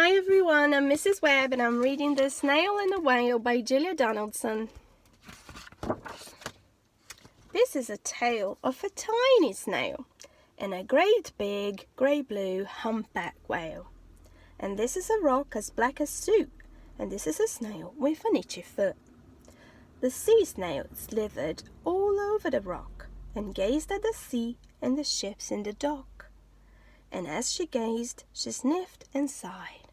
Hi everyone, I'm Mrs Webb and I'm reading The Snail and the Whale by Julia Donaldson. This is a tale of a tiny snail and a great big grey-blue humpback whale. And this is a rock as black as soup, and this is a snail with an itchy foot. The sea snail slithered all over the rock and gazed at the sea and the ships in the dock. And as she gazed, she sniffed and sighed.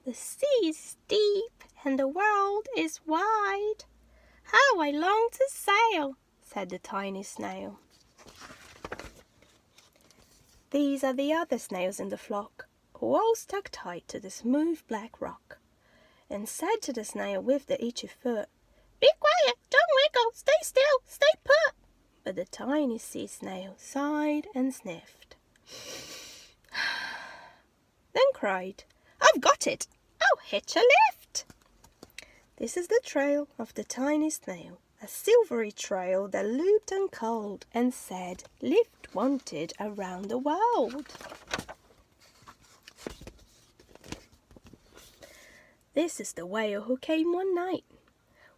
The sea is deep and the world is wide. How I long to sail, said the tiny snail. These are the other snails in the flock, who all stuck tight to the smooth black rock, and said to the snail with the itchy foot, "Be quiet, don't wiggle, stay still, stay put." But the tiny sea snail sighed and sniffed, then cried, "I've got it! I'll hitch a lift!" This is the trail of the tiny snail, a silvery trail that looped and curled and said, "Lift wanted around the world." This is the whale who came one night,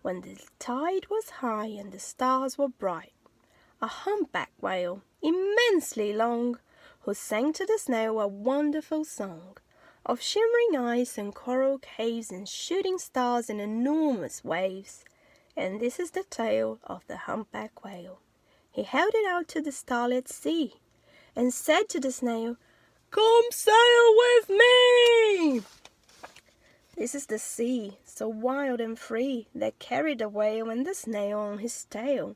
when the tide was high and the stars were bright. A humpback whale, immensely long, who sang to the snail a wonderful song of shimmering eyes and coral caves and shooting stars and enormous waves. And this is the tale of the humpback whale. He held it out to the starlit sea and said to the snail, "Come sail with me!" This is the sea, so wild and free, that carried the whale and the snail on his tail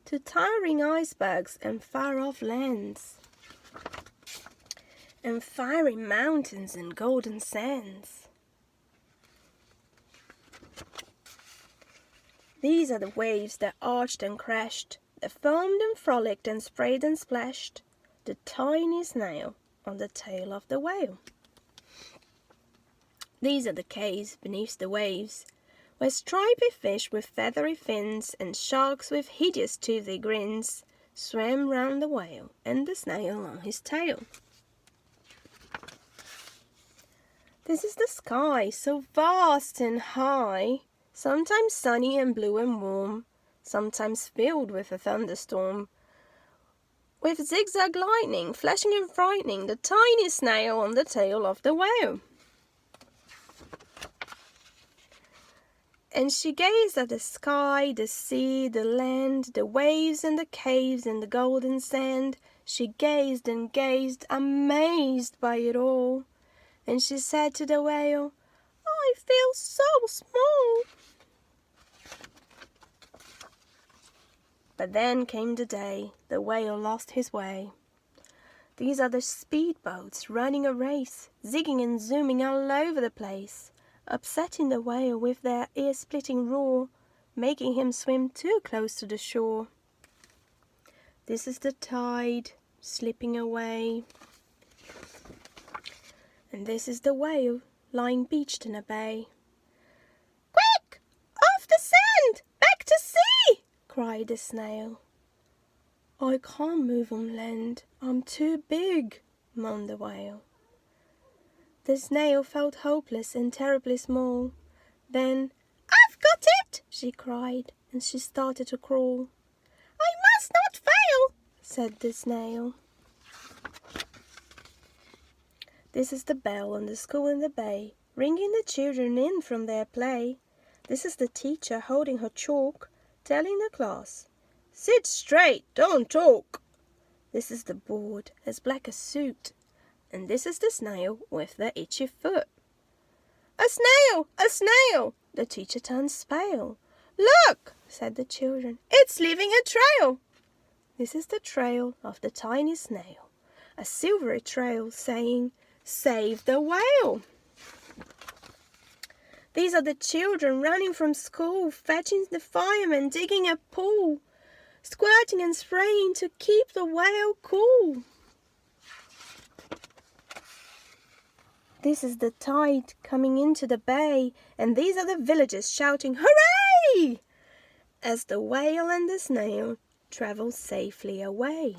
to towering icebergs and far-off lands, and fiery mountains and golden sands. These are the waves that arched and crashed, that foamed and frolicked and sprayed and splashed the tiny snail on the tail of the whale. These are the caves beneath the waves, where stripy fish with feathery fins and sharks with hideous toothy grins swam round the whale and the snail on his tail. This is the sky, so vast and high, sometimes sunny and blue and warm, sometimes filled with a thunderstorm, with zigzag lightning flashing and frightening the tiny snail on the tail of the whale. And she gazed at the sky, the sea, the land, the waves and the caves and the golden sand. She gazed and gazed, amazed by it all. And she said to the whale, "I feel so small." But then came the day the whale lost his way. These are the speedboats running a race, zigging and zooming all over the place, upsetting the whale with their ear-splitting roar, making him swim too close to the shore. This is the tide slipping away, and this is the whale lying beached in a bay. "Quick! Off the sand! Back to sea!" cried the snail. "I can't move on land, I'm too big," moaned the whale. The snail felt hopeless and terribly small. Then, "I've got it!" she cried, and she started to crawl. "I must not fail," said the snail. This is the bell on the school in the bay, ringing the children in from their play. This is the teacher holding her chalk, telling the class, "Sit straight, don't talk." This is the board, as black as soot, and this is the snail with the itchy foot. "A snail! A snail!" The teacher turns pale. "Look!" said the children, "it's leaving a trail." This is the trail of the tiny snail, a silvery trail saying, "Save the whale." These are the children running from school, fetching the firemen, digging a pool, squirting and spraying to keep the whale cool. This is the tide coming into the bay, and these are the villagers shouting, "Hooray!" as the whale and the snail travel safely away.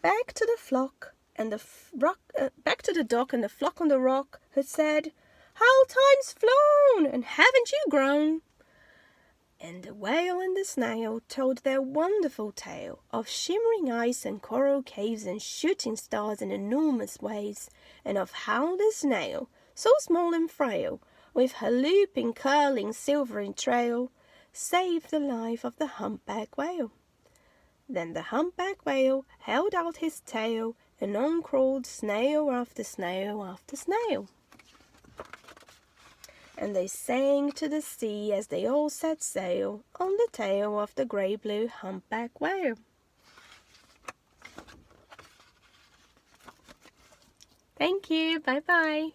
back to the flock and back to the dock and the flock on the rock, who said, "How time's flown, and haven't you grown?" And the whale and the snail told their wonderful tale of shimmering ice and coral caves and shooting stars in enormous waves, and of how the snail, so small and frail, with her looping, curling, silvery trail, saved the life of the humpback whale. Then the humpback whale held out his tail, and on crawled snail after snail after snail. And they sang to the sea as they all set sail on the tail of the grey-blue humpback whale. Thank you. Bye-bye.